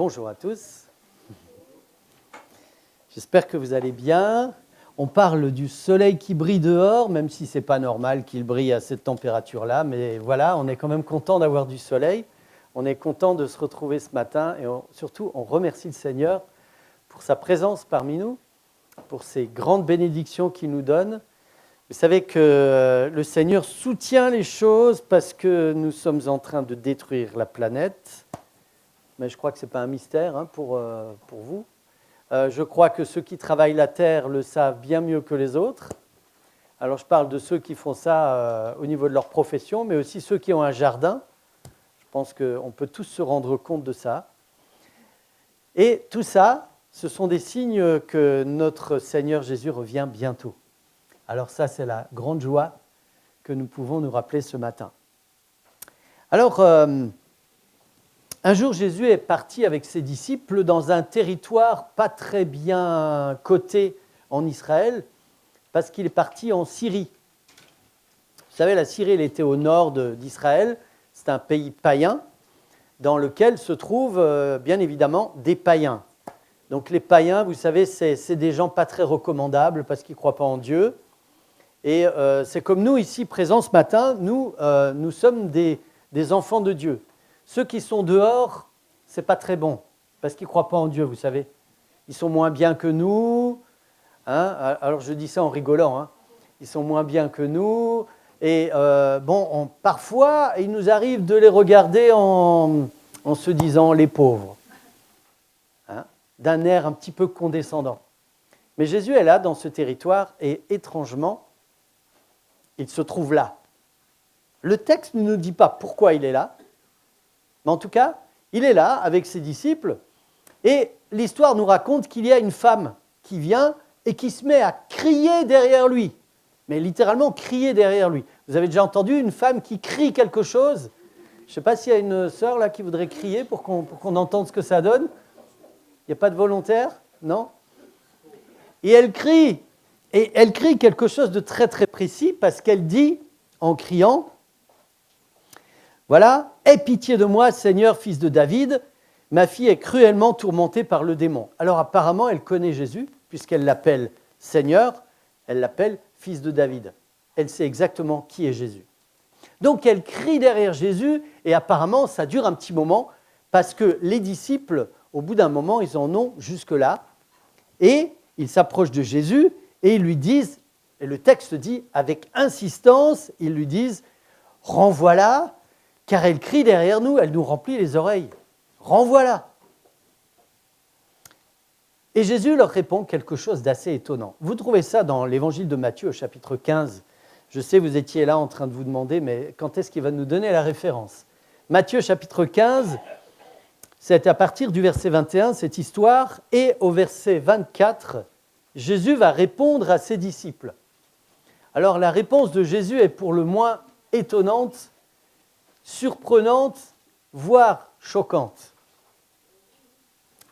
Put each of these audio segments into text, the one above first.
Bonjour à tous. J'espère que vous allez bien. On parle du soleil qui brille dehors, même si ce n'est pas normal qu'il brille à cette température-là. Mais voilà, on est quand même content d'avoir du soleil. On est content de se retrouver ce matin et surtout, on remercie le Seigneur pour sa présence parmi nous, pour ces grandes bénédictions qu'il nous donne. Vous savez que le Seigneur soutient les choses parce que nous sommes en train de détruire la planète. Mais je crois que ce n'est pas un mystère pour vous. Je crois que ceux qui travaillent la terre le savent bien mieux que les autres. Alors je parle de ceux qui font ça au niveau de leur profession, mais aussi ceux qui ont un jardin. Je pense qu'on peut tous se rendre compte de ça. Et tout ça, ce sont des signes que notre Seigneur Jésus revient bientôt. Alors ça, c'est la grande joie que nous pouvons nous rappeler ce matin. Alors, un jour, Jésus est parti avec ses disciples dans un territoire pas très bien coté en Israël, parce qu'il est parti en Syrie. Vous savez, la Syrie, elle était au nord d'Israël. C'est un pays païen dans lequel se trouvent, bien évidemment, des païens. Donc les païens, vous savez, c'est des gens pas très recommandables parce qu'ils ne croient pas en Dieu. Et c'est comme nous ici présents ce matin, nous sommes des enfants de Dieu. Ceux qui sont dehors, ce n'est pas très bon, parce qu'ils ne croient pas en Dieu, vous savez. Ils sont moins bien que nous. Alors je dis ça en rigolant. Ils sont moins bien que nous. Et parfois, il nous arrive de les regarder en se disant les pauvres, d'un air un petit peu condescendant. Mais Jésus est là, dans ce territoire, et étrangement, il se trouve là. Le texte ne nous dit pas pourquoi il est là, mais en tout cas, il est là avec ses disciples, et l'histoire nous raconte qu'il y a une femme qui vient et qui se met à crier derrière lui, mais littéralement crier derrière lui. Vous avez déjà entendu une femme qui crie quelque chose? Je ne sais pas s'il y a une sœur là qui voudrait crier pour qu'on entende ce que ça donne. Il n'y a pas de volontaire? Non? Et elle crie quelque chose de très très précis parce qu'elle dit, en criant, voilà, « Aie pitié de moi, Seigneur, fils de David, ma fille est cruellement tourmentée par le démon. » Alors apparemment, elle connaît Jésus, puisqu'elle l'appelle Seigneur, elle l'appelle fils de David. Elle sait exactement qui est Jésus. Donc elle crie derrière Jésus, et apparemment, ça dure un petit moment, parce que les disciples, au bout d'un moment, ils en ont jusque-là, et ils s'approchent de Jésus, et ils lui disent, et le texte dit, avec insistance, ils lui disent, « Renvoie-la, car elle crie derrière nous, elle nous remplit les oreilles. Renvoie-la. » Et Jésus leur répond quelque chose d'assez étonnant. Vous trouvez ça dans l'évangile de Matthieu, au chapitre 15. Je sais, vous étiez là en train de vous demander, mais quand est-ce qu'il va nous donner la référence? Matthieu, chapitre 15, c'est à partir du verset 21, cette histoire, et au verset 24, Jésus va répondre à ses disciples. Alors, la réponse de Jésus est pour le moins étonnante, surprenante, voire choquante.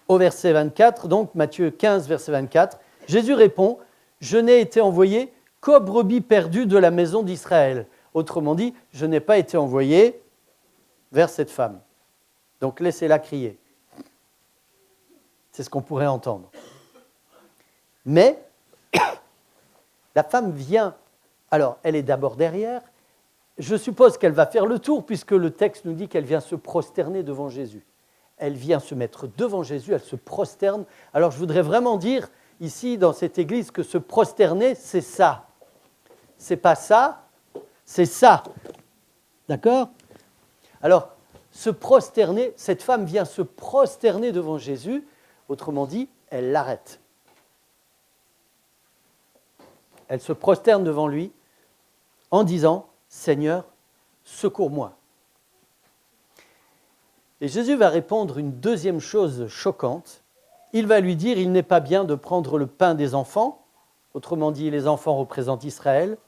Au verset 24, donc Matthieu 15, verset 24, Jésus répond « Je n'ai été envoyé qu'aux brebis perdues de la maison d'Israël. » Autrement dit, je n'ai pas été envoyé vers cette femme. Donc laissez-la crier. C'est ce qu'on pourrait entendre. Mais la femme vient, alors elle est d'abord derrière, je suppose qu'elle va faire le tour puisque le texte nous dit qu'elle vient se prosterner devant Jésus. Elle vient se mettre devant Jésus, elle se prosterne. Alors je voudrais vraiment dire ici dans cette église que se prosterner, c'est ça. C'est pas ça, c'est ça. D'accord? Alors, se prosterner, cette femme vient se prosterner devant Jésus, autrement dit, elle l'arrête. Elle se prosterne devant lui en disant « Seigneur, secours-moi ». Et Jésus va répondre une deuxième chose choquante. Il va lui dire « Il n'est pas bien de prendre le pain des enfants », autrement dit, les enfants représentent Israël,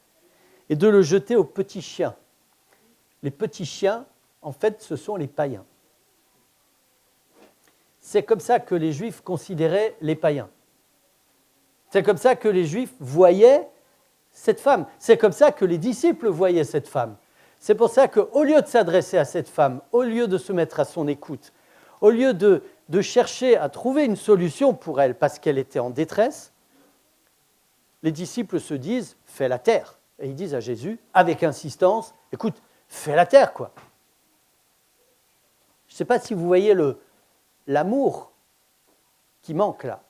et de le jeter aux petits chiens. Les petits chiens, en fait, ce sont les païens. C'est comme ça que les Juifs considéraient les païens. C'est comme ça que les Juifs voyaient cette femme. C'est comme ça que les disciples voyaient cette femme. C'est pour ça qu'au lieu de s'adresser à cette femme, au lieu de se mettre à son écoute, au lieu de de chercher à trouver une solution pour elle parce qu'elle était en détresse, les disciples se disent « fais la terre ». Et ils disent à Jésus, avec insistance, « écoute, fais la terre, quoi ». Je ne sais pas si vous voyez l'amour qui manque là.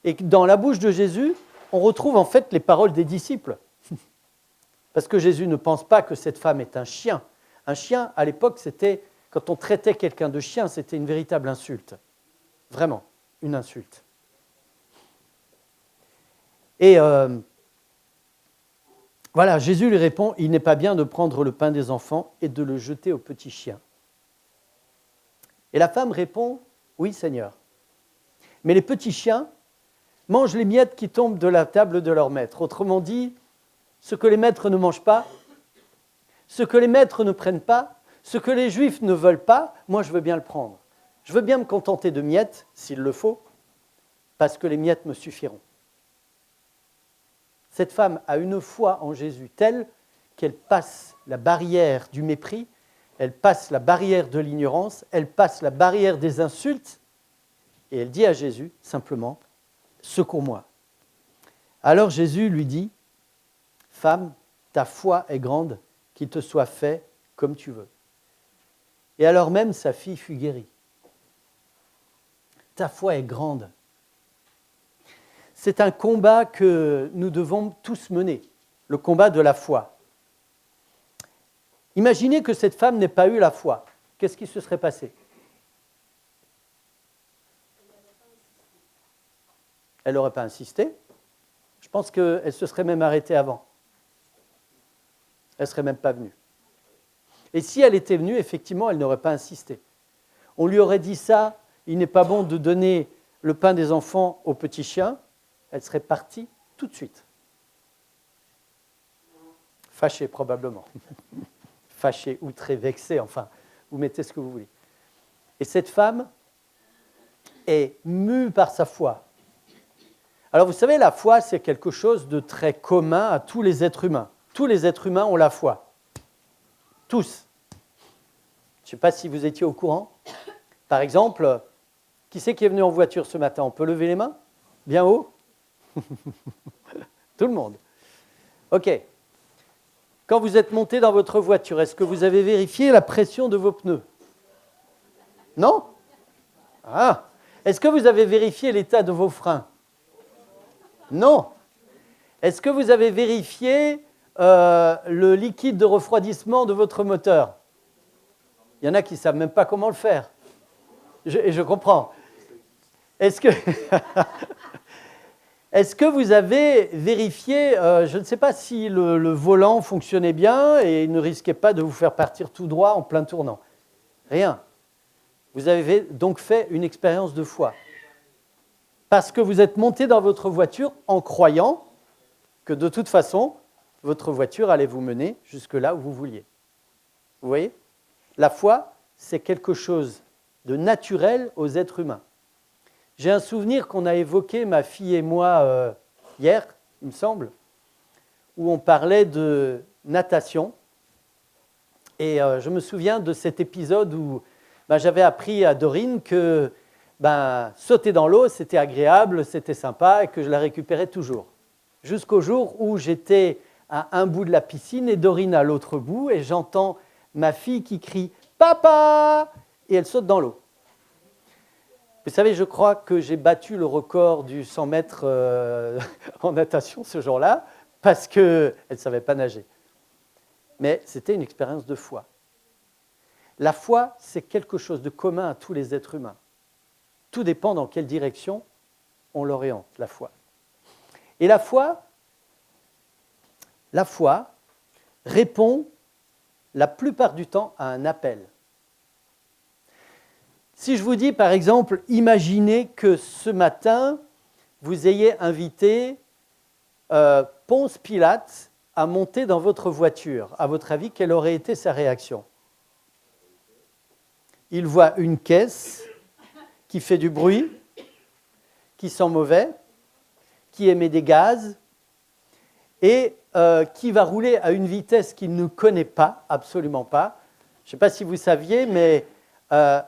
Et dans la bouche de Jésus, on retrouve en fait les paroles des disciples. Parce que Jésus ne pense pas que cette femme est un chien. Un chien, à l'époque, c'était, quand on traitait quelqu'un de chien, c'était une véritable insulte. Vraiment, une insulte. Et voilà, Jésus lui répond, « Il n'est pas bien de prendre le pain des enfants et de le jeter aux petits chiens. » Et la femme répond, « Oui, Seigneur. Mais les petits chiens mangent les miettes qui tombent de la table de leur maître. » Autrement dit, ce que les maîtres ne mangent pas, ce que les maîtres ne prennent pas, ce que les Juifs ne veulent pas, moi je veux bien le prendre. Je veux bien me contenter de miettes, s'il le faut, parce que les miettes me suffiront. Cette femme a une foi en Jésus telle qu'elle passe la barrière du mépris, elle passe la barrière de l'ignorance, elle passe la barrière des insultes, et elle dit à Jésus simplement, « Secours-moi ». Alors Jésus lui dit, « Femme, ta foi est grande, qu'il te soit fait comme tu veux. » Et alors même sa fille fut guérie. Ta foi est grande. C'est un combat que nous devons tous mener, le combat de la foi. Imaginez que cette femme n'ait pas eu la foi. Qu'est-ce qui se serait passé? Elle n'aurait pas insisté. Je pense qu'elle se serait même arrêtée avant. Elle ne serait même pas venue. Et si elle était venue, effectivement, elle n'aurait pas insisté. On lui aurait dit ça, il n'est pas bon de donner le pain des enfants aux petits chiens. Elle serait partie tout de suite. Fâchée, probablement. Fâchée, outrée, vexée, enfin, vous mettez ce que vous voulez. Et cette femme est mue par sa foi. Alors, vous savez, la foi, c'est quelque chose de très commun à tous les êtres humains. Tous les êtres humains ont la foi. Tous. Je ne sais pas si vous étiez au courant. Par exemple, qui c'est qui est venu en voiture ce matin? On peut lever les mains? Bien haut? Tout le monde. OK. Quand vous êtes monté dans votre voiture, est-ce que vous avez vérifié la pression de vos pneus? Non? Ah. Est-ce que vous avez vérifié l'état de vos freins? Non. Est-ce que vous avez vérifié le liquide de refroidissement de votre moteur? Il y en a qui ne savent même pas comment le faire. Et je comprends. Est-ce que vous avez vérifié, je ne sais pas si le volant fonctionnait bien et ne risquait pas de vous faire partir tout droit en plein tournant? Rien. Vous avez donc fait une expérience de foi. Parce que vous êtes monté dans votre voiture en croyant que de toute façon, votre voiture allait vous mener jusque là où vous vouliez. Vous voyez? La foi, c'est quelque chose de naturel aux êtres humains. J'ai un souvenir qu'on a évoqué, ma fille et moi, hier, il me semble, où on parlait de natation. Et je me souviens de cet épisode où j'avais appris à Dorine que sauter dans l'eau, c'était agréable, c'était sympa et que je la récupérais toujours. Jusqu'au jour où j'étais à un bout de la piscine et Dorine à l'autre bout et j'entends ma fille qui crie « Papa !» et elle saute dans l'eau. Vous savez, je crois que j'ai battu le record du 100 mètres en natation ce jour-là parce qu'elle ne savait pas nager. Mais c'était une expérience de foi. La foi, c'est quelque chose de commun à tous les êtres humains. Tout dépend dans quelle direction on l'oriente, la foi. Et la foi répond la plupart du temps à un appel. Si je vous dis, par exemple, imaginez que ce matin, vous ayez invité Ponce Pilate à monter dans votre voiture. À votre avis, quelle aurait été sa réaction? Il voit une caisse qui fait du bruit, qui sent mauvais, qui émet des gaz et qui va rouler à une vitesse qu'il ne connaît pas, absolument pas. Je ne sais pas si vous saviez, mais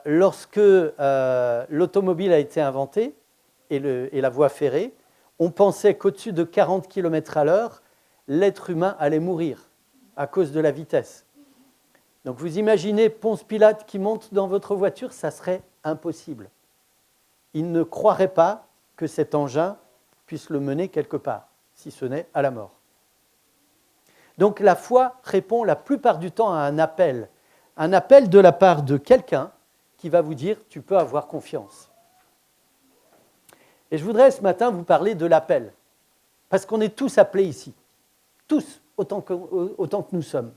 lorsque l'automobile a été inventée et la voie ferrée, on pensait qu'au-dessus de 40 km/h, l'être humain allait mourir à cause de la vitesse. Donc vous imaginez Ponce Pilate qui monte dans votre voiture, ça serait impossible. Il ne croirait pas que cet engin puisse le mener quelque part, si ce n'est à la mort. Donc la foi répond la plupart du temps à un appel de la part de quelqu'un qui va vous dire « tu peux avoir confiance ». Et je voudrais ce matin vous parler de l'appel, parce qu'on est tous appelés ici, tous, autant que nous sommes.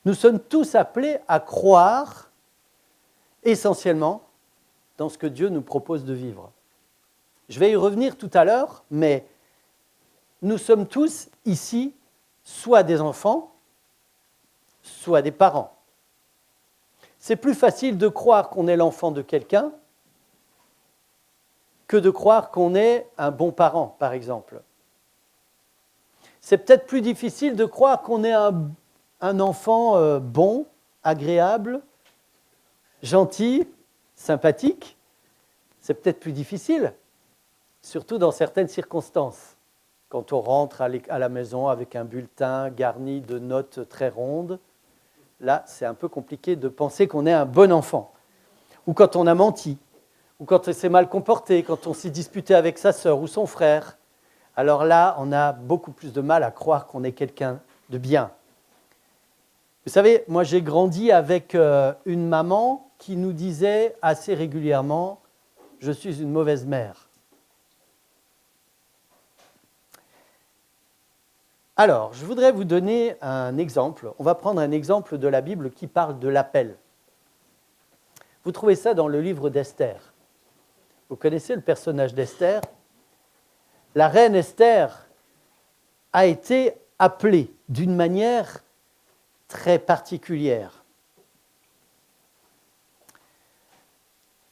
Nous sommes tous appelés à croire essentiellement dans ce que Dieu nous propose de vivre. Je vais y revenir tout à l'heure, mais nous sommes tous ici soit des enfants, soit des parents. C'est plus facile de croire qu'on est l'enfant de quelqu'un que de croire qu'on est un bon parent, par exemple. C'est peut-être plus difficile de croire qu'on est un enfant bon, agréable, gentil, sympathique. C'est peut-être plus difficile, surtout dans certaines circonstances. Quand on rentre à la maison avec un bulletin garni de notes très rondes, là, c'est un peu compliqué de penser qu'on est un bon enfant. Ou quand on a menti, ou quand on s'est mal comporté, quand on s'est disputé avec sa sœur ou son frère. Alors là, on a beaucoup plus de mal à croire qu'on est quelqu'un de bien. Vous savez, moi j'ai grandi avec une maman qui nous disait assez régulièrement « je suis une mauvaise mère ». Alors, je voudrais vous donner un exemple. On va prendre un exemple de la Bible qui parle de l'appel. Vous trouvez ça dans le livre d'Esther. Vous connaissez le personnage d'Esther? La reine Esther a été appelée d'une manière très particulière.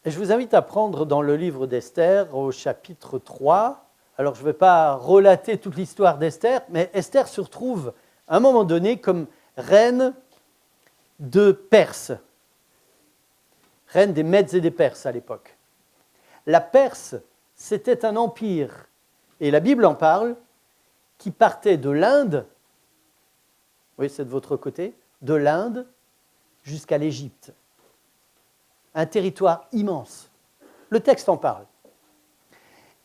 Et je vous invite à prendre dans le livre d'Esther, au chapitre 3, alors je ne vais pas relater toute l'histoire d'Esther, mais Esther se retrouve à un moment donné comme reine de Perse, reine des Mèdes et des Perses à l'époque. La Perse, c'était un empire, et la Bible en parle, qui partait de l'Inde, oui, c'est de votre côté, de l'Inde jusqu'à l'Égypte. Un territoire immense. Le texte en parle.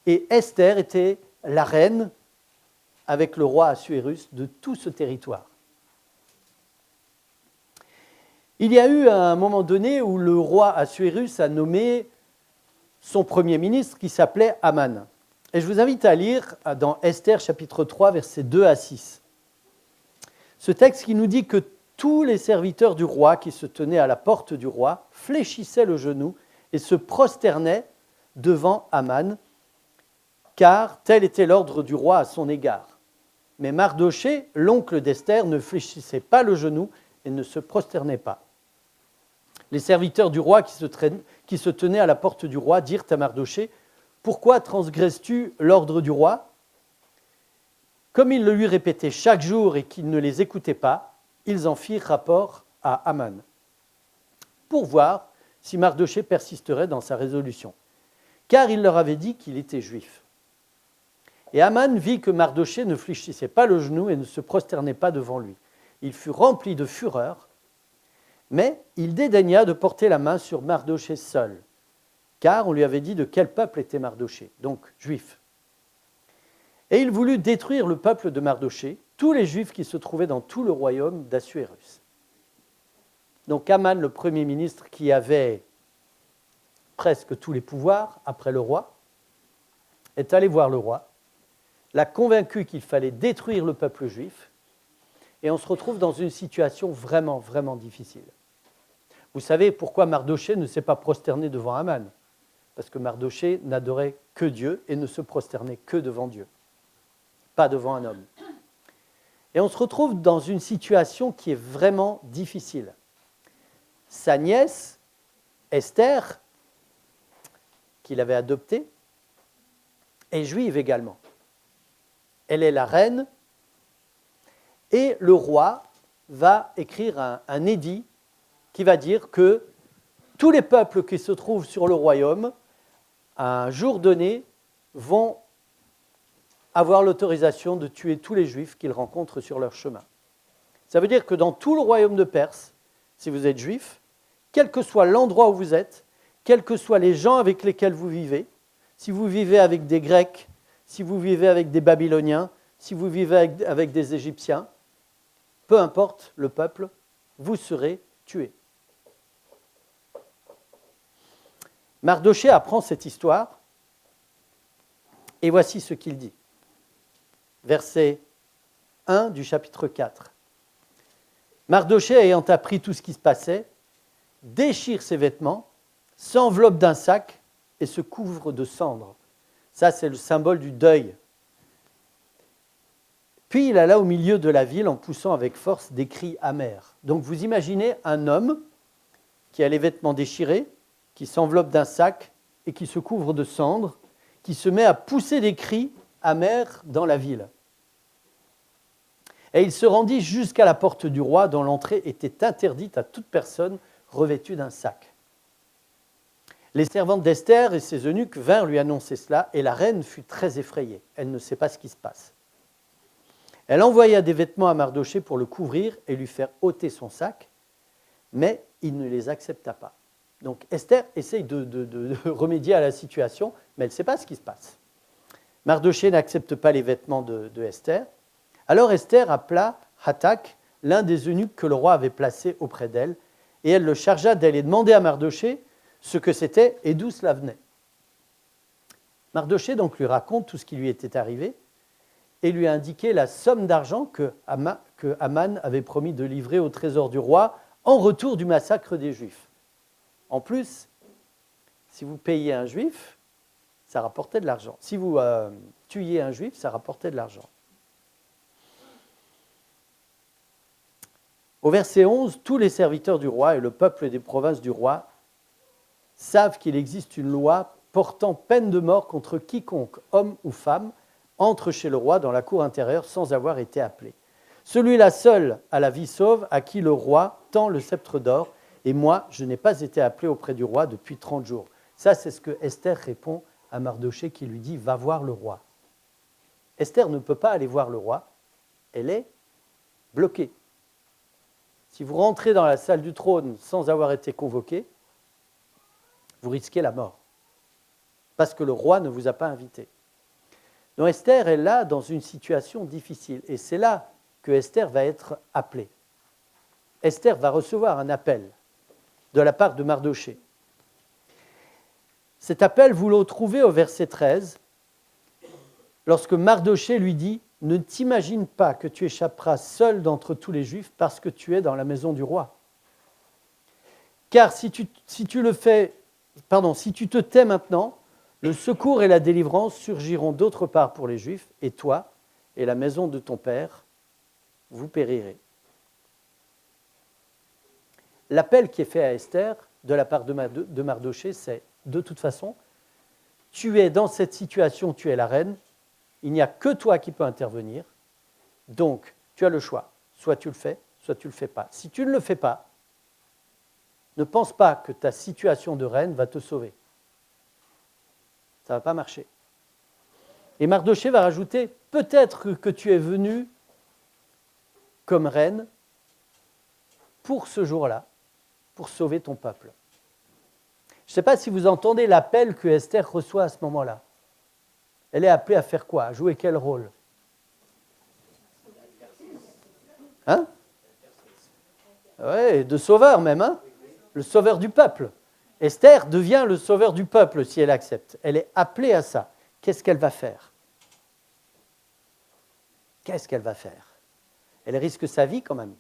Et Esther était la reine, avec le roi Assuérus, de tout ce territoire. Il y a eu un moment donné où le roi Assuérus a nommé son premier ministre qui s'appelait Aman. Et je vous invite à lire dans Esther chapitre 3, versets 2 à 6. Ce texte qui nous dit que tous les serviteurs du roi qui se tenaient à la porte du roi fléchissaient le genou et se prosternaient devant Aman, car tel était l'ordre du roi à son égard. Mais Mardochée, l'oncle d'Esther, ne fléchissait pas le genou et ne se prosternait pas. Les serviteurs du roi qui se tenaient à la porte du roi dirent à Mardochée « Pourquoi transgresses-tu l'ordre du roi ?» Comme il le lui répétait chaque jour et qu'il ne les écoutait pas, ils en firent rapport à Aman pour voir si Mardochée persisterait dans sa résolution, car il leur avait dit qu'il était juif. Et Aman vit que Mardochée ne fléchissait pas le genou et ne se prosternait pas devant lui. Il fut rempli de fureur, mais il dédaigna de porter la main sur Mardochée seul, car on lui avait dit de quel peuple était Mardochée, donc juif. Et il voulut détruire le peuple de Mardochée, tous les Juifs qui se trouvaient dans tout le royaume d'Assuérus. Donc Aman, le premier ministre qui avait presque tous les pouvoirs après le roi, est allé voir le roi, l'a convaincu qu'il fallait détruire le peuple juif, et on se retrouve dans une situation vraiment, vraiment difficile. Vous savez pourquoi Mardochée ne s'est pas prosterné devant Aman? Parce que Mardochée n'adorait que Dieu et ne se prosternait que devant Dieu, pas devant un homme. Et on se retrouve dans une situation qui est vraiment difficile. Sa nièce, Esther, qu'il avait adoptée, est juive également. Elle est la reine, et le roi va écrire un édit qui va dire que tous les peuples qui se trouvent sur le royaume, à un jour donné, vont avoir l'autorisation de tuer tous les Juifs qu'ils rencontrent sur leur chemin. Ça veut dire que dans tout le royaume de Perse, si vous êtes Juif, quel que soit l'endroit où vous êtes, quels que soient les gens avec lesquels vous vivez, si vous vivez avec des Grecs, si vous vivez avec des Babyloniens, si vous vivez avec des Égyptiens, peu importe le peuple, vous serez tués. Mardochée apprend cette histoire, et voici ce qu'il dit. Verset 1 du chapitre 4. Mardochée, ayant appris tout ce qui se passait, déchire ses vêtements, s'enveloppe d'un sac et se couvre de cendres. Ça, c'est le symbole du deuil. Puis il alla au milieu de la ville en poussant avec force des cris amers. Donc vous imaginez un homme qui a les vêtements déchirés, qui s'enveloppe d'un sac et qui se couvre de cendres, qui se met à pousser des cris amers dans la ville. Et il se rendit jusqu'à la porte du roi, dont l'entrée était interdite à toute personne revêtue d'un sac. Les servantes d'Esther et ses eunuques vinrent lui annoncer cela, et la reine fut très effrayée. Elle ne sait pas ce qui se passe. Elle envoya des vêtements à Mardochée pour le couvrir et lui faire ôter son sac, mais il ne les accepta pas. Donc Esther essaye de remédier à la situation, mais elle ne sait pas ce qui se passe. Mardochée n'accepte pas les vêtements de Esther. Alors Esther appela Hatak, l'un des eunuques que le roi avait placé auprès d'elle, et elle le chargea d'aller demander à Mardochée ce que c'était et d'où cela venait. Mardochée donc lui raconte tout ce qui lui était arrivé et lui a indiqué la somme d'argent que Haman avait promis de livrer au trésor du roi en retour du massacre des Juifs. En plus, si vous payez un Juif, ça rapportait de l'argent. Si vous tuiez un Juif, ça rapportait de l'argent. Au verset 11, tous les serviteurs du roi et le peuple des provinces du roi savent qu'il existe une loi portant peine de mort contre quiconque, homme ou femme, entre chez le roi dans la cour intérieure sans avoir été appelé. Celui-là seul a la vie sauve, à qui le roi tend le sceptre d'or, et moi, je n'ai pas été appelé auprès du roi depuis 30 jours. Ça, c'est ce que Esther répond à Mardochée qui lui dit « Va voir le roi ». Esther ne peut pas aller voir le roi, elle est bloquée. Si vous rentrez dans la salle du trône sans avoir été convoqué, vous risquez la mort, parce que le roi ne vous a pas invité. Donc Esther est là dans une situation difficile, et c'est là que Esther va être appelée. Esther va recevoir un appel de la part de Mardochée. Cet appel, vous le trouvez au verset 13, lorsque Mardochée lui dit « Ne t'imagine pas que tu échapperas seul d'entre tous les Juifs parce que tu es dans la maison du roi. Car si tu te tais maintenant, le secours et la délivrance surgiront d'autre part pour les Juifs, et toi et la maison de ton père, vous périrez. » L'appel qui est fait à Esther de la part de Mardochée, c'est de toute façon, tu es dans cette situation, tu es la reine, il n'y a que toi qui peux intervenir, donc tu as le choix, soit tu le fais, soit tu ne le fais pas. Si tu ne le fais pas, ne pense pas que ta situation de reine va te sauver. Ça ne va pas marcher. Et Mardochée va rajouter, peut-être que tu es venue comme reine pour ce jour-là, pour sauver ton peuple. Je ne sais pas si vous entendez l'appel que Esther reçoit à ce moment-là. Elle est appelée à faire quoi? À jouer quel rôle? Hein? Oui, de sauveur même, hein? Le sauveur du peuple. Esther devient le sauveur du peuple si elle accepte. Elle est appelée à ça. Qu'est-ce qu'elle va faire? Qu'est-ce qu'elle va faire? Elle risque sa vie quand même.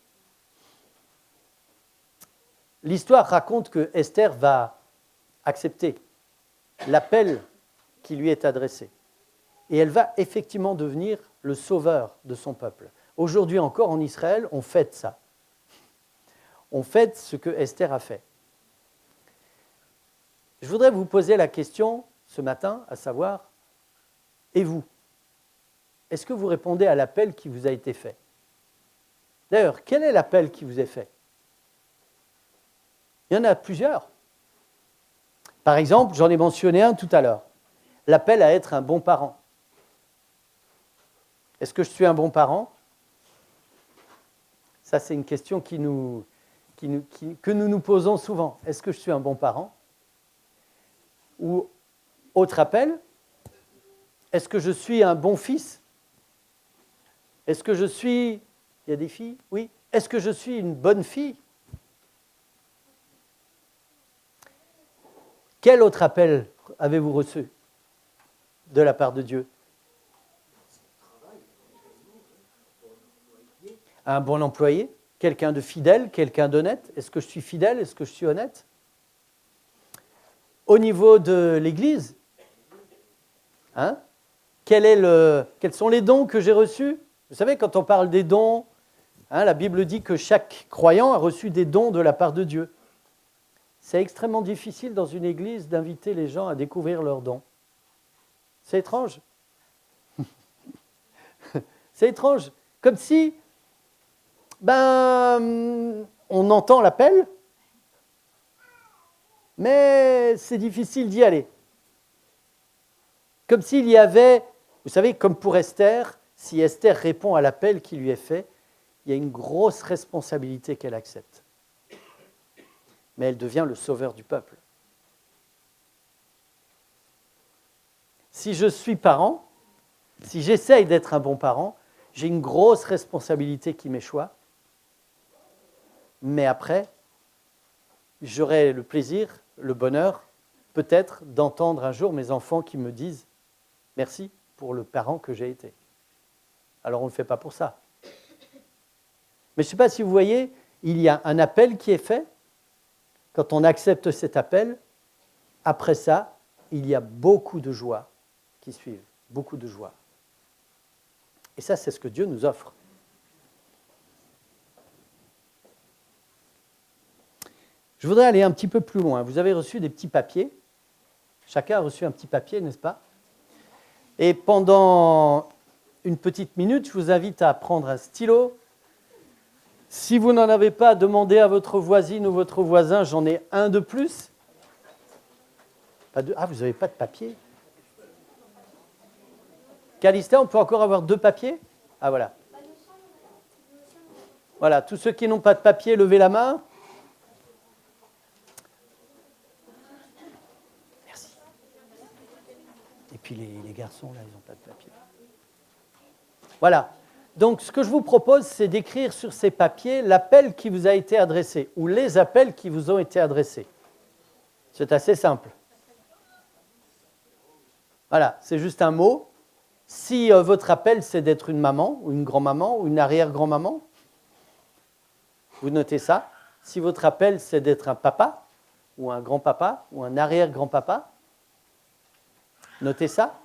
L'histoire raconte que Esther va accepter l'appel qui lui est adressé. Et elle va effectivement devenir le sauveur de son peuple. Aujourd'hui encore en Israël, on fête ça. On fête ce que Esther a fait. Je voudrais vous poser la question ce matin, à savoir, et vous? Est-ce que vous répondez à l'appel qui vous a été fait? D'ailleurs, quel est l'appel qui vous est fait? Il y en a plusieurs. Par exemple, j'en ai mentionné un tout à l'heure, l'appel à être un bon parent. Est-ce que je suis un bon parent? Ça, c'est une question que nous nous posons souvent. Est-ce que je suis un bon parent? Ou, autre appel, est-ce que je suis un bon fils? Est-ce que je suis... Il y a des filles? Oui. Est-ce que je suis une bonne fille? Quel autre appel avez-vous reçu de la part de Dieu? Un bon employé? Quelqu'un de fidèle? Quelqu'un d'honnête? Est-ce que je suis fidèle? Est-ce que je suis honnête? Au niveau de l'Église, hein, quels sont les dons que j'ai reçus? Vous savez, quand on parle des dons, hein, la Bible dit que chaque croyant a reçu des dons de la part de Dieu. C'est extrêmement difficile dans une église d'inviter les gens à découvrir leurs dons. C'est étrange. C'est étrange. Comme si, on entend l'appel, mais c'est difficile d'y aller. Comme s'il y avait, vous savez, comme pour Esther, si Esther répond à l'appel qui lui est fait, il y a une grosse responsabilité qu'elle accepte. Mais elle devient le sauveur du peuple. Si je suis parent, si j'essaye d'être un bon parent, j'ai une grosse responsabilité qui m'échoit. Mais après, j'aurai le plaisir, le bonheur, peut-être, d'entendre un jour mes enfants qui me disent « Merci pour le parent que j'ai été ». Alors on ne le fait pas pour ça. Mais je ne sais pas si vous voyez, il y a un appel qui est fait. Quand on accepte cet appel, après ça, il y a beaucoup de joie qui suivent, beaucoup de joie. Et ça, c'est ce que Dieu nous offre. Je voudrais aller un petit peu plus loin. Vous avez reçu des petits papiers. Chacun a reçu un petit papier, n'est-ce pas? Et pendant une petite minute, je vous invite à prendre un stylo. Si vous n'en avez pas, demandez à votre voisine ou votre voisin, j'en ai un de plus. Ah, vous n'avez pas de papier? Calista, on peut encore avoir 2 papiers? Ah, voilà. Voilà, tous ceux qui n'ont pas de papier, levez la main. Merci. Et puis les garçons, là, ils n'ont pas de papier. Voilà. Donc, ce que je vous propose, c'est d'écrire sur ces papiers l'appel qui vous a été adressé ou les appels qui vous ont été adressés. C'est assez simple. Voilà, c'est juste un mot. Si votre appel, c'est d'être une maman ou une grand-maman ou une arrière-grand-maman, vous notez ça. Si votre appel, c'est d'être un papa ou un grand-papa ou un arrière-grand-papa, notez ça.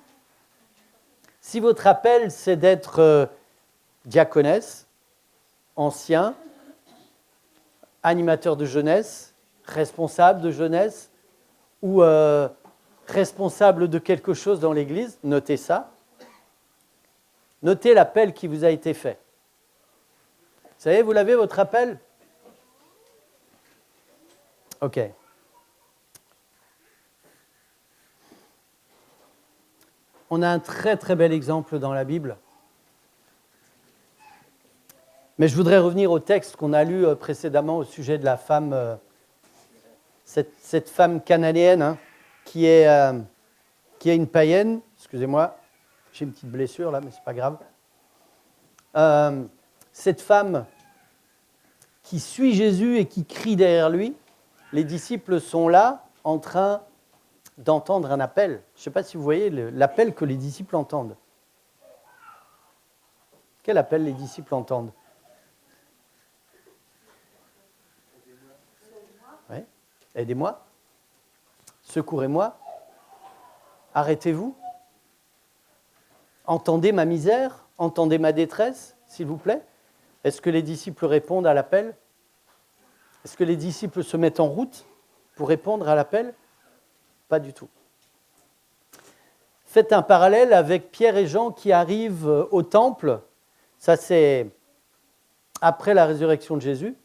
Si votre appel, c'est d'être diaconesse, ancien, animateur de jeunesse, responsable de jeunesse ou responsable de quelque chose dans l'Église, notez ça. Notez l'appel qui vous a été fait. Vous savez, vous l'avez, votre appel? OK. On a un très très bel exemple dans la Bible. Mais je voudrais revenir au texte qu'on a lu précédemment au sujet de la femme, cette femme cananéenne, hein, qui est une païenne. Excusez-moi, j'ai une petite blessure là, mais ce n'est pas grave. Cette femme qui suit Jésus et qui crie derrière lui, les disciples sont là en train d'entendre un appel. Je ne sais pas si vous voyez l'appel que les disciples entendent. Quel appel les disciples entendent? Ouais. Aidez-moi. Secourez-moi. Arrêtez-vous. Entendez ma misère. Entendez ma détresse, s'il vous plaît. Est-ce que les disciples répondent à l'appel? Est-ce que les disciples se mettent en route pour répondre à l'appel? Pas du tout. Faites un parallèle avec Pierre et Jean qui arrivent au temple. Ça, c'est après la résurrection de Jésus.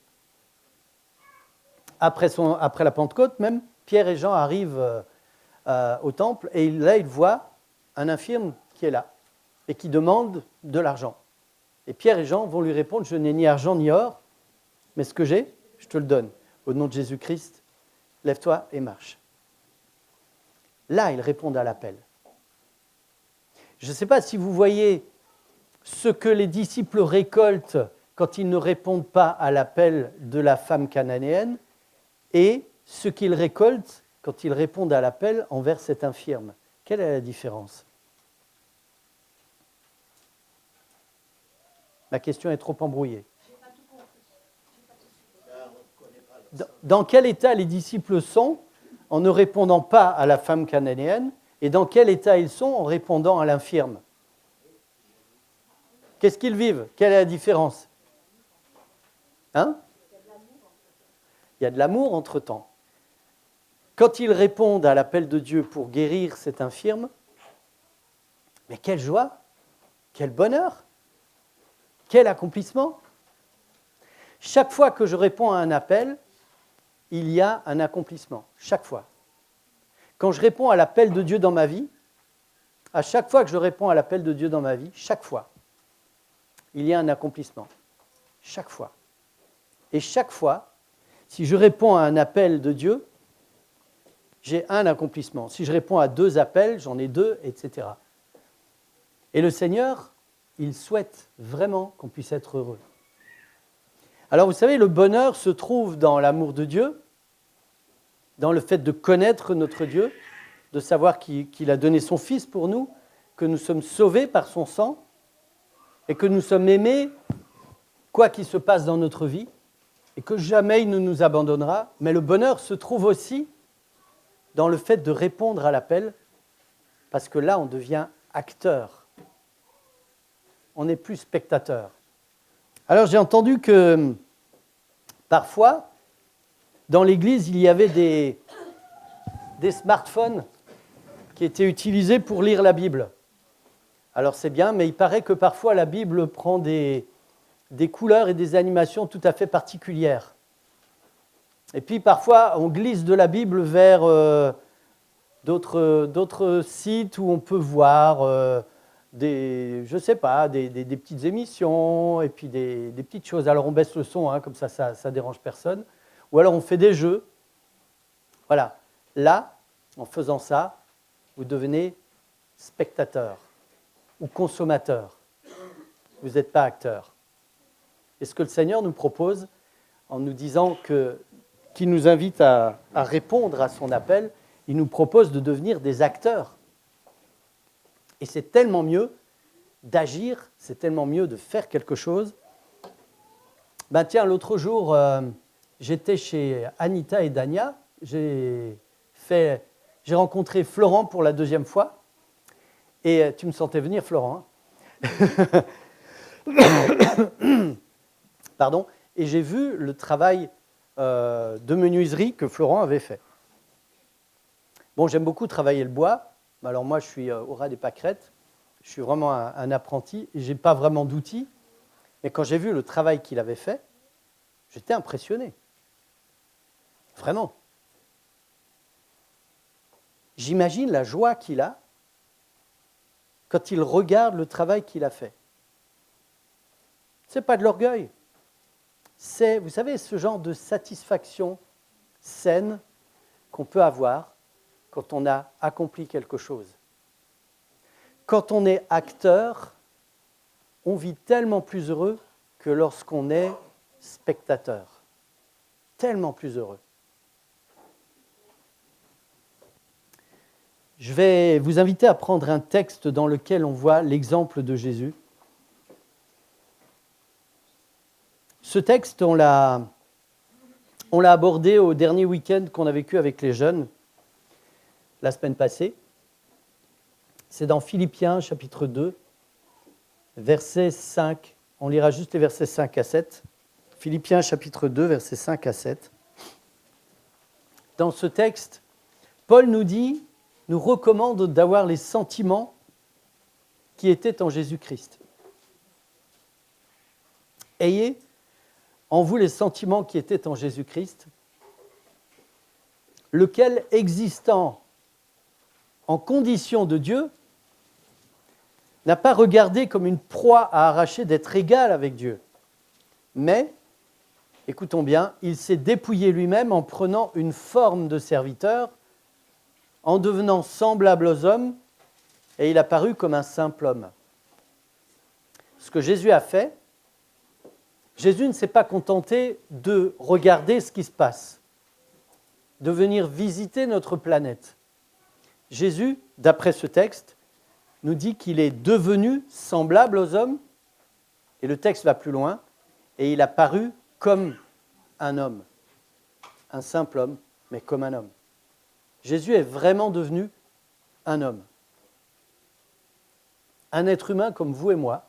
après la Pentecôte même, Pierre et Jean arrivent au temple et là, ils voient un infirme qui est là et qui demande de l'argent. Et Pierre et Jean vont lui répondre, je n'ai ni argent ni or, mais ce que j'ai, je te le donne. Au nom de Jésus-Christ, lève-toi et marche. Là, ils répondent à l'appel. Je ne sais pas si vous voyez ce que les disciples récoltent quand ils ne répondent pas à l'appel de la femme cananéenne et ce qu'ils récoltent quand ils répondent à l'appel envers cet infirme. Quelle est la différence ? La question est trop embrouillée. Dans quel état les disciples sont en ne répondant pas à la femme cananéenne et dans quel état ils sont en répondant à l'infirme ? Qu'est-ce qu'ils vivent ? Quelle est la différence ? Hein ? Il y a de l'amour entre-temps. Quand ils répondent à l'appel de Dieu pour guérir cet infirme, mais quelle joie, quel bonheur, quel accomplissement. Chaque fois que je réponds à un appel, il y a un accomplissement, chaque fois. Quand je réponds à l'appel de Dieu dans ma vie, à chaque fois que je réponds à l'appel de Dieu dans ma vie, chaque fois, il y a un accomplissement, chaque fois. Et chaque fois, si je réponds à un appel de Dieu, j'ai un accomplissement. Si je réponds à 2 appels, j'en ai 2, etc. Et le Seigneur, il souhaite vraiment qu'on puisse être heureux. Alors vous savez, le bonheur se trouve dans l'amour de Dieu, dans le fait de connaître notre Dieu, de savoir qu'il a donné son Fils pour nous, que nous sommes sauvés par son sang et que nous sommes aimés, quoi qu'il se passe dans notre vie, et que jamais il ne nous abandonnera. Mais le bonheur se trouve aussi dans le fait de répondre à l'appel, parce que là, on devient acteur. On n'est plus spectateur. Alors, j'ai entendu que parfois, dans l'Église, il y avait des smartphones qui étaient utilisés pour lire la Bible. Alors, c'est bien, mais il paraît que parfois, la Bible prend des couleurs et des animations tout à fait particulières. Et puis, parfois, on glisse de la Bible vers d'autres sites où on peut voir des petites émissions et puis des petites choses. Alors, on baisse le son, comme ça dérange personne. Ou alors, on fait des jeux. Voilà. Là, en faisant ça, vous devenez spectateur ou consommateur. Vous n'êtes pas acteur. Et ce que le Seigneur nous propose, en nous disant qu'il nous invite à répondre à son appel, il nous propose de devenir des acteurs. Et c'est tellement mieux d'agir, c'est tellement mieux de faire quelque chose. Tiens, l'autre jour, j'étais chez Anita et Dania, j'ai rencontré Florent pour la 2e fois, et tu me sentais venir, Florent, hein. Pardon, et j'ai vu le travail de menuiserie que Florent avait fait. Bon, j'aime beaucoup travailler le bois. Alors moi, je suis au ras des pâquerettes. Je suis vraiment un apprenti. Je n'ai pas vraiment d'outils. Mais quand j'ai vu le travail qu'il avait fait, j'étais impressionné. Vraiment. J'imagine la joie qu'il a quand il regarde le travail qu'il a fait. Ce n'est pas de l'orgueil. C'est, vous savez, ce genre de satisfaction saine qu'on peut avoir quand on a accompli quelque chose. Quand on est acteur, on vit tellement plus heureux que lorsqu'on est spectateur. Tellement plus heureux. Je vais vous inviter à prendre un texte dans lequel on voit l'exemple de Jésus. Ce texte, on l'a abordé au dernier week-end qu'on a vécu avec les jeunes, la semaine passée. C'est dans Philippiens, chapitre 2, verset 5. On lira juste les versets 5 à 7. Philippiens, chapitre 2, versets 5 à 7. Dans ce texte, Paul nous recommande d'avoir les sentiments qui étaient en Jésus-Christ. Ayez en vous les sentiments qui étaient en Jésus-Christ, lequel, existant en condition de Dieu, n'a pas regardé comme une proie à arracher d'être égal avec Dieu. Mais, écoutons bien, il s'est dépouillé lui-même en prenant une forme de serviteur, en devenant semblable aux hommes, et il a paru comme un simple homme. Ce que Jésus a fait, Jésus ne s'est pas contenté de regarder ce qui se passe, de venir visiter notre planète. Jésus, d'après ce texte, nous dit qu'il est devenu semblable aux hommes, et le texte va plus loin, et il a paru comme un homme, un simple homme, mais comme un homme. Jésus est vraiment devenu un homme, un être humain comme vous et moi,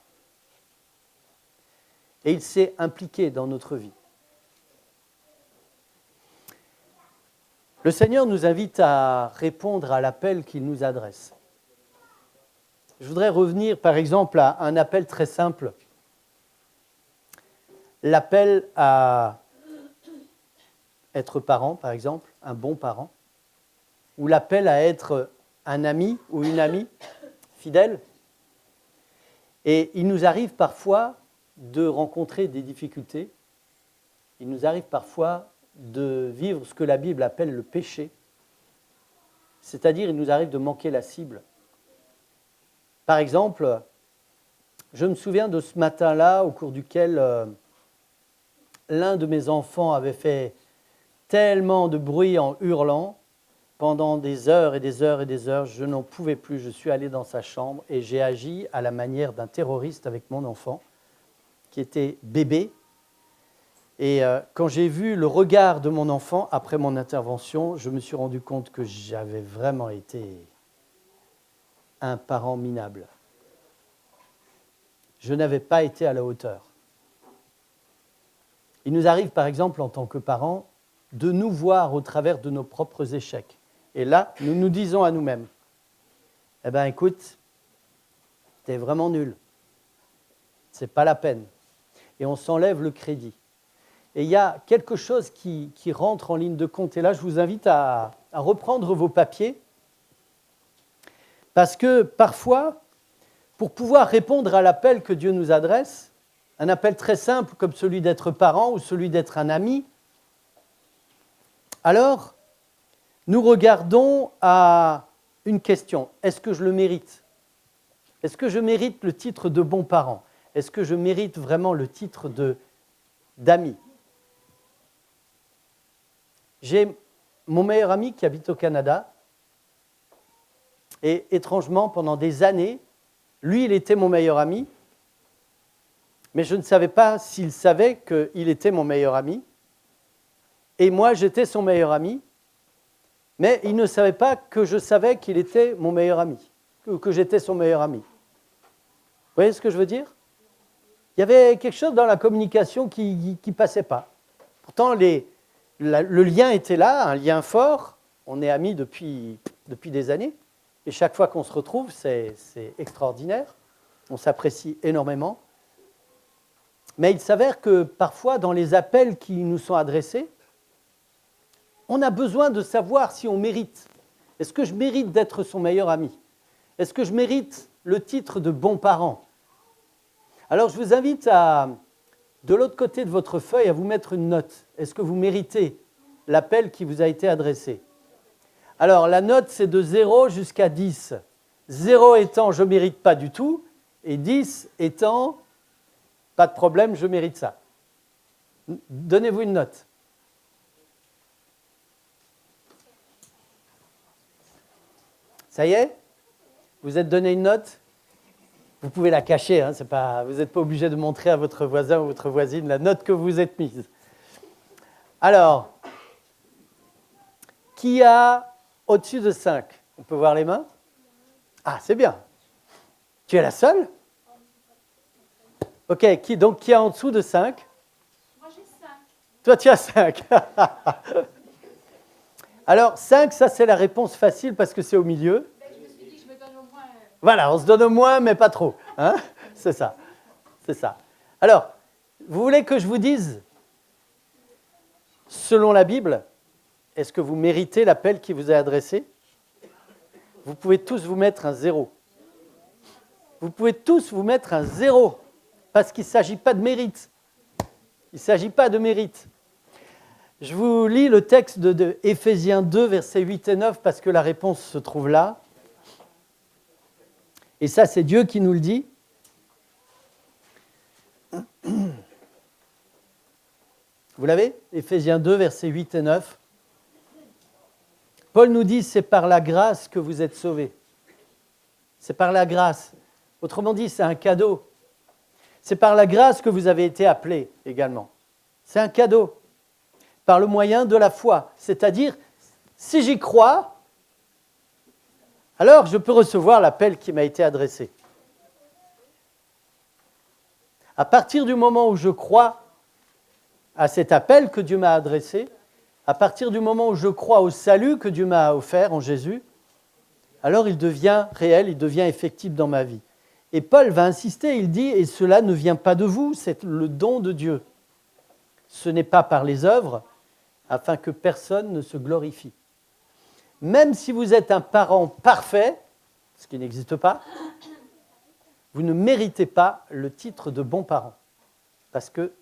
et il s'est impliqué dans notre vie. Le Seigneur nous invite à répondre à l'appel qu'il nous adresse. Je voudrais revenir par exemple à un appel très simple, l'appel à être parent par exemple, un bon parent, ou l'appel à être un ami ou une amie fidèle. Et il nous arrive parfois de rencontrer des difficultés, il nous arrive parfois de vivre ce que la Bible appelle le péché, c'est-à-dire il nous arrive de manquer la cible. Par exemple, je me souviens de ce matin-là au cours duquel l'un de mes enfants avait fait tellement de bruit en hurlant, pendant des heures et des heures et des heures, je n'en pouvais plus, je suis allé dans sa chambre et j'ai agi à la manière d'un terroriste avec mon enfant, qui était bébé. Et quand j'ai vu le regard de mon enfant après mon intervention, je me suis rendu compte que j'avais vraiment été un parent minable. Je n'avais pas été à la hauteur. Il nous arrive par exemple en tant que parents de nous voir au travers de nos propres échecs. Et là, nous nous disons à nous-mêmes, eh bien écoute, t'es vraiment nul, c'est pas la peine. Et on s'enlève le crédit. Et il y a quelque chose qui rentre en ligne de compte. Et là, je vous invite à reprendre vos papiers, parce que parfois, pour pouvoir répondre à l'appel que Dieu nous adresse, un appel très simple comme celui d'être parent ou celui d'être un ami, alors nous regardons à une question. Est-ce que je le mérite ? Est-ce que je mérite le titre de bon parent ? Est-ce que je mérite vraiment le titre d'ami ? J'ai mon meilleur ami qui habite au Canada et étrangement, pendant des années, lui, il était mon meilleur ami, mais je ne savais pas s'il savait qu'il était mon meilleur ami et moi, j'étais son meilleur ami, mais il ne savait pas que je savais qu'il était mon meilleur ami, que j'étais son meilleur ami. Vous voyez ce que je veux dire ? Il y avait quelque chose dans la communication qui ne passait pas. Pourtant, le lien était là, un lien fort. On est amis depuis des années. Et chaque fois qu'on se retrouve, c'est extraordinaire. On s'apprécie énormément. Mais il s'avère que parfois, dans les appels qui nous sont adressés, on a besoin de savoir si on mérite. Est-ce que je mérite d'être son meilleur ami ? Est-ce que je mérite le titre de bon parent ? Alors, je vous invite de l'autre côté de votre feuille, à vous mettre une note. Est-ce que vous méritez l'appel qui vous a été adressé ? Alors, la note, c'est de 0 jusqu'à 10. 0 étant « je ne mérite pas du tout » et 10 étant « pas de problème, je mérite ça ». Donnez-vous une note. Ça y est ? Vous êtes donné une note ? Vous pouvez la cacher, hein, vous n'êtes pas obligé de montrer à votre voisin ou votre voisine la note que vous êtes mise. Alors, qui a au-dessus de 5 ? On peut voir les mains ? Ah, c'est bien. Tu es la seule ? Ok, qui a en dessous de 5 ? Moi, j'ai 5. Toi, tu as 5. Alors, 5, ça, c'est la réponse facile parce que c'est au milieu. Je me suis dit que je me donne au moins... Voilà, on se donne au moins, mais pas trop. Hein ? C'est ça. Alors, vous voulez que je vous dise, selon la Bible, Est-ce que vous méritez l'appel qui vous est adressé? Vous pouvez tous vous mettre un 0. Vous pouvez tous vous mettre un 0, parce qu'il ne s'agit pas de mérite. Il ne s'agit pas de mérite. Je vous lis le texte de Éphésiens 2, versets 8 et 9, parce que la réponse se trouve là. Et ça, c'est Dieu qui nous le dit. Vous l'avez? Éphésiens 2, versets 8 et 9. Paul nous dit, c'est par la grâce que vous êtes sauvés. C'est par la grâce. Autrement dit, c'est un cadeau. C'est par la grâce que vous avez été appelés également. C'est un cadeau. Par le moyen de la foi. C'est-à-dire, si j'y crois, alors je peux recevoir l'appel qui m'a été adressé. À partir du moment où je crois à cet appel que Dieu m'a adressé, à partir du moment où je crois au salut que Dieu m'a offert en Jésus, alors il devient réel, il devient effectif dans ma vie. Et Paul va insister, il dit, et cela ne vient pas de vous, c'est le don de Dieu. Ce n'est pas par les œuvres, afin que personne ne se glorifie. Même si vous êtes un parent parfait, ce qui n'existe pas, vous ne méritez pas le titre de bon parent. Parce que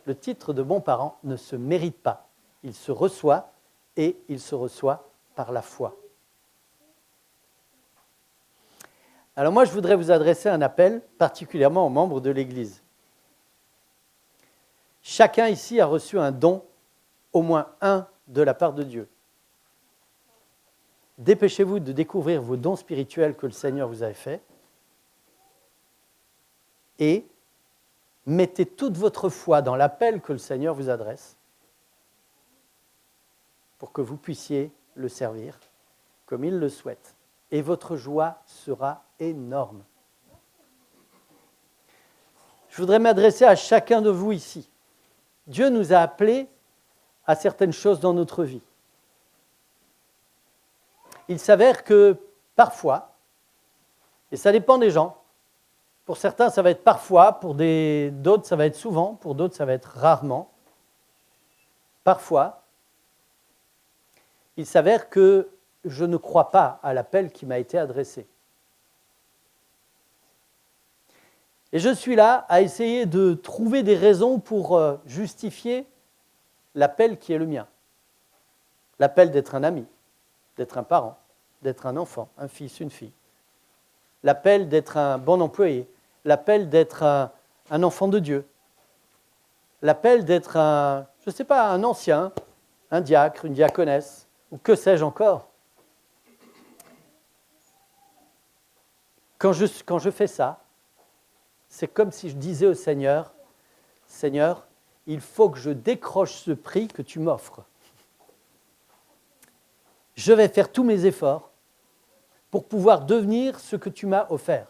le titre de bon parent ne se mérite pas. Il se reçoit, et il se reçoit par la foi. Alors moi, je voudrais vous adresser un appel particulièrement aux membres de l'Église. Chacun ici a reçu un don, au moins un, de la part de Dieu. Dépêchez-vous de découvrir vos dons spirituels que le Seigneur vous a faits et mettez toute votre foi dans l'appel que le Seigneur vous adresse pour que vous puissiez le servir comme il le souhaite. Et votre joie sera énorme. Je voudrais m'adresser à chacun de vous ici. Dieu nous a appelés à certaines choses dans notre vie. Il s'avère que parfois, et ça dépend des gens, pour certains ça va être parfois, pour d'autres ça va être souvent, pour d'autres ça va être rarement. Parfois, il s'avère que je ne crois pas à l'appel qui m'a été adressé. Et je suis là à essayer de trouver des raisons pour justifier l'appel qui est le mien. L'appel d'être un ami, d'être un parent, d'être un enfant, un fils, une fille. L'appel d'être un bon employé, l'appel d'être un enfant de Dieu. L'appel d'être un ancien, un diacre, une diaconesse, ou que sais-je encore. Quand je fais ça, c'est comme si je disais au Seigneur, « Seigneur, il faut que je décroche ce prix que tu m'offres. Je vais faire tous mes efforts pour pouvoir devenir ce que tu m'as offert. »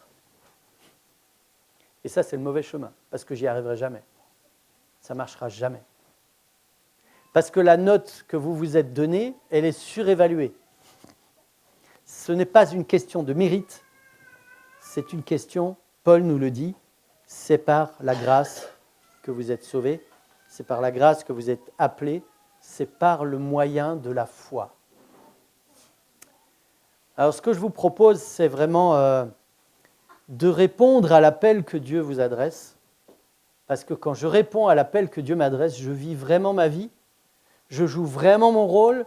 Et ça, c'est le mauvais chemin, parce que j'y arriverai jamais. Ça ne marchera jamais. Parce que la note que vous vous êtes donnée, elle est surévaluée. Ce n'est pas une question de mérite, c'est une question, Paul nous le dit, c'est par la grâce que vous êtes sauvés, c'est par la grâce que vous êtes appelés, c'est par le moyen de la foi. Alors ce que je vous propose, c'est vraiment de répondre à l'appel que Dieu vous adresse, parce que quand je réponds à l'appel que Dieu m'adresse, je vis vraiment ma vie, je joue vraiment mon rôle,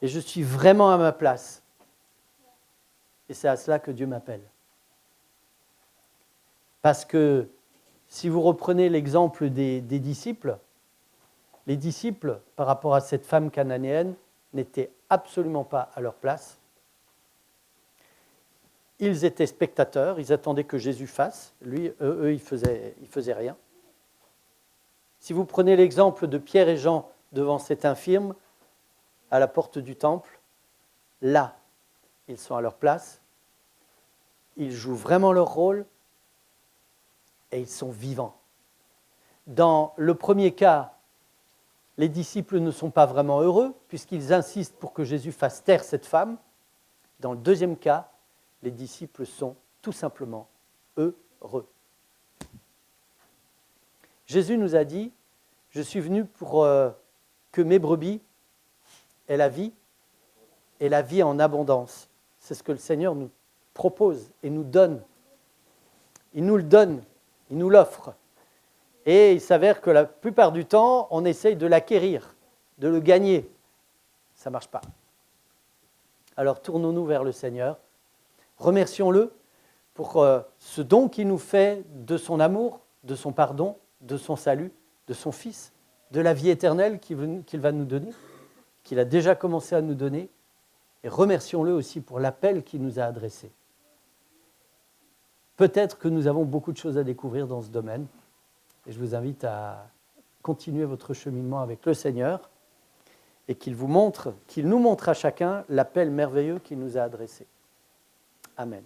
et je suis vraiment à ma place. Et c'est à cela que Dieu m'appelle. Parce que si vous reprenez l'exemple des disciples, les disciples, par rapport à cette femme cananéenne, n'étaient absolument pas à leur place. Ils étaient spectateurs, ils attendaient que Jésus fasse. Eux, ils faisaient rien. Si vous prenez l'exemple de Pierre et Jean devant cet infirme, à la porte du temple, là, ils sont à leur place, ils jouent vraiment leur rôle, et ils sont vivants. Dans le premier cas, les disciples ne sont pas vraiment heureux, puisqu'ils insistent pour que Jésus fasse taire cette femme. Dans le deuxième cas, les disciples sont tout simplement heureux. Jésus nous a dit, « Je suis venu pour que mes brebis est la vie, et la vie en abondance. C'est ce que le Seigneur nous propose et nous donne. Il nous le donne, il nous l'offre. Et il s'avère que la plupart du temps, on essaye de l'acquérir, de le gagner. Ça ne marche pas. Alors tournons-nous vers le Seigneur. Remercions-le pour ce don qu'il nous fait de son amour, de son pardon, de son salut, de son Fils, de la vie éternelle qu'il va nous donner, qu'il a déjà commencé à nous donner. Et remercions-le aussi pour l'appel qu'il nous a adressé. Peut-être que nous avons beaucoup de choses à découvrir dans ce domaine. Et je vous invite à continuer votre cheminement avec le Seigneur et qu'il nous montre à chacun l'appel merveilleux qu'il nous a adressé. Amen.